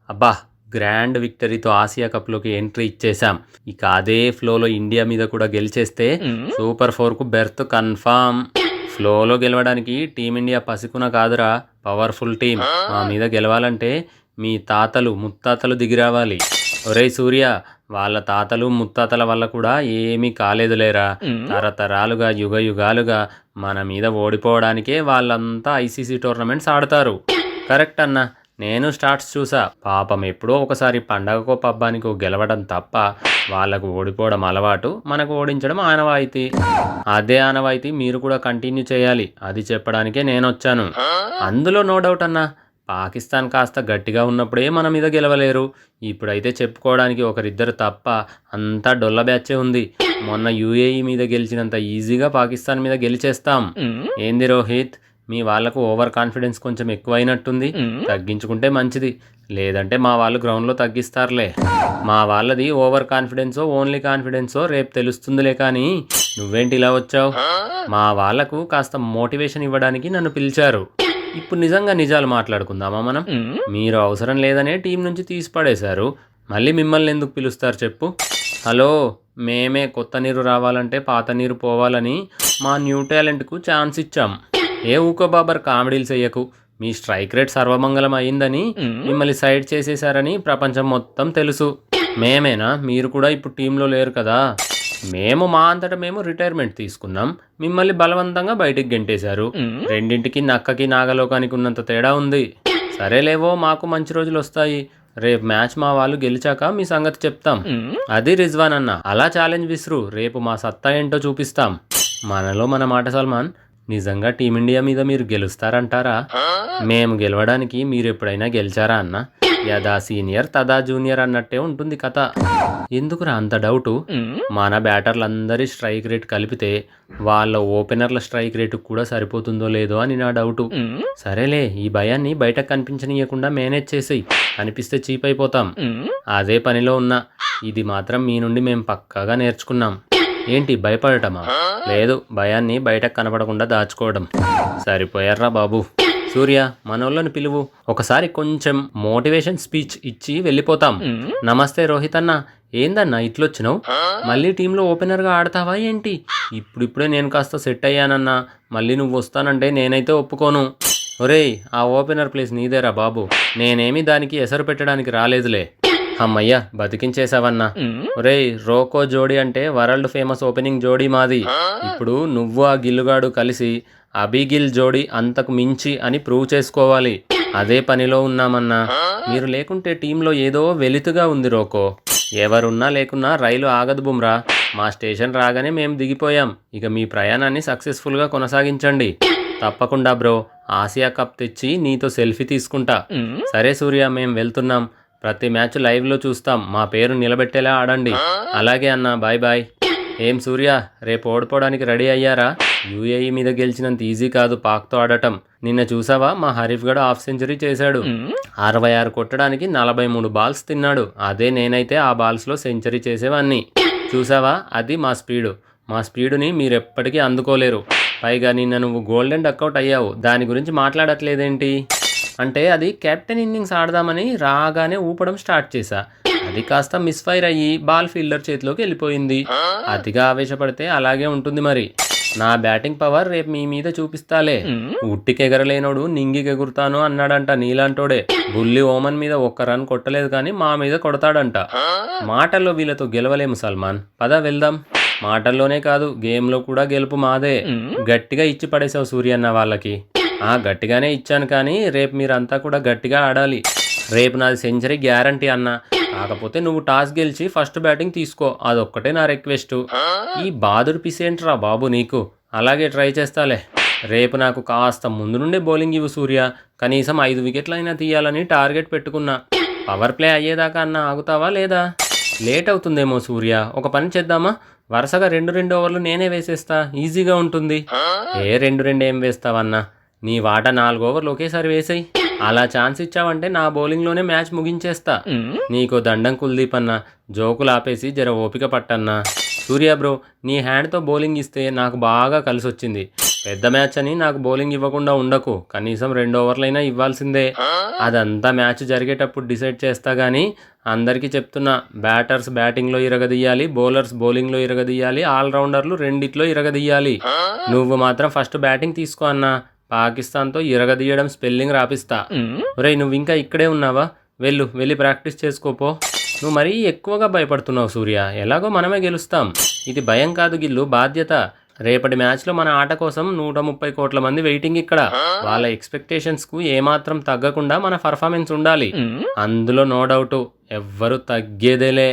అబ్బా! Grand విక్టరీతో Asia కప్‌లోకి entry ఇచ్చేసాం. ఇక అదే ఫ్లోలో ఇండియా మీద కూడా గెలిచేస్తే సూపర్ 4కు బెర్త్ కన్ఫర్మ్. ఫ్లోలో గెలవడానికి టీమిండియా పసికున కాదురా, పవర్‌ఫుల్ టీమ్. మా మీద గెలవాలంటే మీ తాతలు, ముత్తాతలు దిగిరావాలి. ఒరేయ్ సూర్య, వాళ్ళ తాతలు, ముత్తాతల వల్ల కూడా ఏమీ కాలేదులేరా. తరతరాలుగా, యుగాలుగా మన మీద ఓడిపోవడానికే వాళ్ళంతా ఐసీసీ టోర్నమెంట్స్ ఆడతారు. కరెక్ట్ అన్నా. నేను స్టార్ట్స్ చూసా. పాపం ఎప్పుడో ఒకసారి పండగకో పబ్బానికో గెలవడం తప్ప వాళ్ళకు ఓడిపోవడం అలవాటు, మనకు ఓడించడం ఆనవాయితీ. అదే ఆనవాయితీ మీరు కూడా కంటిన్యూ చేయాలి. అది చెప్పడానికే నేనొచ్చాను. అందులో నో డౌట్ అన్నా. పాకిస్తాన్ కాస్త గట్టిగా ఉన్నప్పుడే మన మీద గెలవలేరు. ఇప్పుడైతే చెప్పుకోవడానికి ఒకరిద్దరు తప్ప అంతా డొల్ల బ్యాచే ఉంది. మొన్న యూఏఈ మీద గెలిచినంత ఈజీగా పాకిస్తాన్ మీద గెలిచేస్తాం. ఏంది రోహిత్, మీ వాళ్ళకు ఓవర్ కాన్ఫిడెన్స్ కొంచెం ఎక్కువైనట్టుంది. తగ్గించుకుంటే మంచిది. లేదంటే మా వాళ్ళు గ్రౌండ్లో తగ్గిస్తారులే. మా వాళ్ళది ఓవర్ కాన్ఫిడెన్సో ఓన్లీ కాన్ఫిడెన్సో రేపు తెలుస్తుందిలే. కానీ నువ్వేంటి ఇలా వచ్చావు? మా వాళ్లకు కాస్త మోటివేషన్ ఇవ్వడానికి నన్ను పిలిచారు. ఇప్పుడు నిజంగా నిజాలు మాట్లాడుకుందామా మనం? మీరు అవసరం లేదనే టీం నుంచి తీసి పడేశారు. మళ్ళీ మిమ్మల్ని ఎందుకు పిలుస్తారు చెప్పు? హలో, మేమే కొత్త నీరు రావాలంటే పాత నీరు పోవాలని మా న్యూ టాలెంట్కు ఛాన్స్ ఇచ్చాం. ఏ ఊకో బాబర్ కామెడీలు చెయ్యకు. మీ స్ట్రైక్ రేట్ సర్వమంగళం అయిందని, మిమ్మల్ని సైడ్ చేసేశారని ప్రపంచం మొత్తం తెలుసు. మేమేనా? మీరు కూడా ఇప్పుడు టీంలో లేరు కదా. మేము మా అంతటా మేము రిటైర్మెంట్ తీసుకున్నాం. మిమ్మల్ని బలవంతంగా బయటికి గెంటేశారు. రెండింటికి నక్కకి నాగలోకానికి ఉన్నంత తేడా ఉంది. సరేలేవో, మాకు మంచి రోజులు వస్తాయి. రేపు మ్యాచ్ మా వాళ్ళు గెలిచాక మీ సంగతి చెప్తాం. అది రిజ్వాన్ అన్న. అలా ఛాలెంజ్ విసురు. రేపు మా సత్తా ఏంటో చూపిస్తాం. మనలో మన మాట సల్మాన్. నిజంగా టీమిండియా మీద మీరు గెలుస్తారంటారా? మేము గెలవడానికి మీరు ఎప్పుడైనా గెలిచారా అన్న? యదా సీనియర్ తదా జూనియర్ అన్నట్టే ఉంటుంది కథ. ఎందుకురా అంత డౌటు? మన బ్యాటర్లందరి స్ట్రైక్ రేట్ కలిపితే వాళ్ళ ఓపెనర్ల స్ట్రైక్ రేటు కూడా సరిపోతుందో లేదో అని నా డౌటు. సరేలే, ఈ భయాన్ని బయటకు కనిపించనీయకుండా మేనేజ్ చేసేయి. కనిపిస్తే చీప్ అయిపోతాం. అదే పనిలో ఉన్నా. ఇది మాత్రం మీ నుండి మేము పక్కాగా నేర్చుకున్నాం. ఏంటి భయపడటమా? లేదు, భయాన్ని బయటకు కనపడకుండా దాచుకోవడం. సరిపోయారా బాబు. సూర్య, మనోళ్ళని పిలువు. ఒకసారి కొంచెం మోటివేషన్ స్పీచ్ ఇచ్చి వెళ్ళిపోతాం. నమస్తే రోహిత్ అన్న. ఏందన్నా ఇట్లొచ్చినావు? మళ్ళీ టీంలో ఓపెనర్గా ఆడతావా ఏంటి? ఇప్పుడిప్పుడే నేను కాస్త సెట్ అయ్యానన్నా. మళ్ళీ నువ్వు వస్తానంటే నేనైతే ఒప్పుకోను. ఒరేయ్, ఆ ఓపెనర్ ప్లేస్ నీదేరా బాబు. నేనేమి దానికి ఎసరు పెట్టడానికి రాలేదులే. అమ్మయ్య, బతికించేసావన్నా. ఒరేయ్, రోకో జోడీ అంటే వరల్డ్ ఫేమస్ ఓపెనింగ్ జోడీ మాది. ఇప్పుడు నువ్వు ఆ గిల్లుగాడు కలిసి అబిగిల్ జోడీ అంతకు మించి అని ప్రూవ్ చేసుకోవాలి. అదే పనిలో ఉన్నామన్నా. మీరు లేకుంటే టీంలో ఏదో వెలితిగా ఉంది రోకో. ఎవరున్నా లేకున్నా రైలు ఆగదు బుమ్రా. మా స్టేషన్ రాగానే మేము దిగిపోయాం. ఇక మీ ప్రయాణాన్ని సక్సెస్ఫుల్గా కొనసాగించండి. తప్పకుండా బ్రో. ఆసియా కప్ తెచ్చి నీతో సెల్ఫీ తీసుకుంటా. సరే సూర్య, మేము వెళ్తున్నాం. ప్రతి మ్యాచ్ లైవ్లో చూస్తాం. మా పేరు నిలబెట్టేలా ఆడండి. అలాగే అన్న, బాయ్ బాయ్. ఏం సూర్య, రేపు ఓడిపోవడానికి రెడీ అయ్యారా? యూఏఈ మీద గెలిచినంత ఈజీ కాదు పాక్తో ఆడటం. నిన్న చూసావా, మా హరీఫ్ గడ్ హాఫ్ సెంచరీ చేశాడు. 66 కొట్టడానికి 43 బాల్స్ తిన్నాడు. అదే నేనైతే ఆ బాల్స్లో సెంచరీ చేసేవాన్ని. చూసావా, అది మా స్పీడు. మా స్పీడుని మీరెప్పటికీ అందుకోలేరు. పైగా నిన్న నువ్వు గోల్డెన్ డక్అవుట్ అయ్యావు. దాని గురించి మాట్లాడట్లేదేంటి? అంటే అది కెప్టెన్ ఇన్నింగ్స్ ఆడదామని రాగానే ఊపడం స్టార్ట్ చేశా. అది కాస్త మిస్ఫైర్ అయ్యి బాల్ ఫీల్డర్ చేతిలోకి వెళ్ళిపోయింది. అతిగా ఆవేశపడితే అలాగే ఉంటుంది మరి. నా బ్యాటింగ్ పవర్ రేపు మీ మీద చూపిస్తాలే. ఉట్టికెగరలేనోడు నింగికెగురుతాను అన్నాడంట నీలాంటోడే. బుల్లి ఓమన్ మీద ఒక్క రన్ కొట్టలేదు కానీ మా మీద కొడతాడంట. మాటల్లో వీళ్ళతో గెలవలేము సల్మాన్. పద వెళ్దాం. మాటల్లోనే కాదు, గేమ్లో కూడా గెలుపు మాదే. గట్టిగా ఇచ్చి పడేసావు సూర్యన్న వాళ్ళకి. గట్టిగానే ఇచ్చాను, కానీ రేపు మీరంతా కూడా గట్టిగా ఆడాలి. రేపు నాది సెంచరీ గ్యారంటీ అన్న. కాకపోతే నువ్వు టాస్ గెలిచి ఫస్ట్ బ్యాటింగ్ తీసుకో. అదొక్కటే నా రిక్వెస్ట్. ఈ బాదుడు పిసేంట్రా బాబు నీకు. అలాగే ట్రై చేస్తాలే. రేపు నాకు కాస్త ముందు నుండే బౌలింగ్ ఇవ్వు సూర్య. కనీసం 5 వికెట్లైనా తీయాలని టార్గెట్ పెట్టుకున్నా. పవర్ ప్లే అయ్యేదాకా అన్న ఆగుతావా లేదా? లేట్ అవుతుందేమో సూర్య. ఒక పని చేద్దామా? వరుసగా 2 ఓవర్లు నేనే వేసేస్తా. ఈజీగా ఉంటుంది. ఏ 2 ఏం వేస్తావన్నా? నీ వాట 4 ఓవర్లు ఒకేసారి వేసేయి. అలా ఛాన్స్ ఇచ్చావంటే నా బౌలింగ్లోనే మ్యాచ్ ముగించేస్తా. నీకో దండం కుల్దీప్ అన్న. జోకులు ఆపేసి జర ఓపిక పట్టన్నా. సూర్య బ్రో, నీ హ్యాండ్తో బౌలింగ్ ఇస్తే నాకు బాగా కలిసొచ్చింది. పెద్ద మ్యాచ్ అని నాకు బౌలింగ్ ఇవ్వకుండా ఉండకు, కనీసం 2 ఓవర్లైనా ఇవ్వాల్సిందే. అదంతా మ్యాచ్ జరిగేటప్పుడు డిసైడ్ చేస్తా గానీ అందరికీ చెప్తున్నా, బ్యాటర్స్ బ్యాటింగ్లో ఇరగదీయాలి, బౌలర్స్ బౌలింగ్లో ఇరగదీయాలి, ఆల్రౌండర్లు రెండిట్లో ఇరగదీయాలి. నువ్వు మాత్రం ఫస్ట్ బ్యాటింగ్ తీసుకో అన్నా, పాకిస్తాన్తో ఇరగదీయడం స్పెల్లింగ్ రాపిస్తా. ఒరేయ్ నువ్వు ఇంకా ఇక్కడే ఉన్నావా? వెళ్ళి ప్రాక్టీస్ చేసుకోపో. నువ్వు మరీ ఎక్కువగా భయపడుతున్నావు సూర్య, ఎలాగో మనమే గెలుస్తాం. ఇది భయం కాదు గిల్లు, బాధ్యత. రేపటి మ్యాచ్లో మన ఆట కోసం 130 కోట్ల మంది వెయిటింగ్ ఇక్కడ. వాళ్ళ ఎక్స్పెక్టేషన్స్కు ఏమాత్రం తగ్గకుండా మన పర్ఫార్మెన్స్ ఉండాలి. అందులో నో డౌట్, ఎవ్వరు తగ్గేదేలే.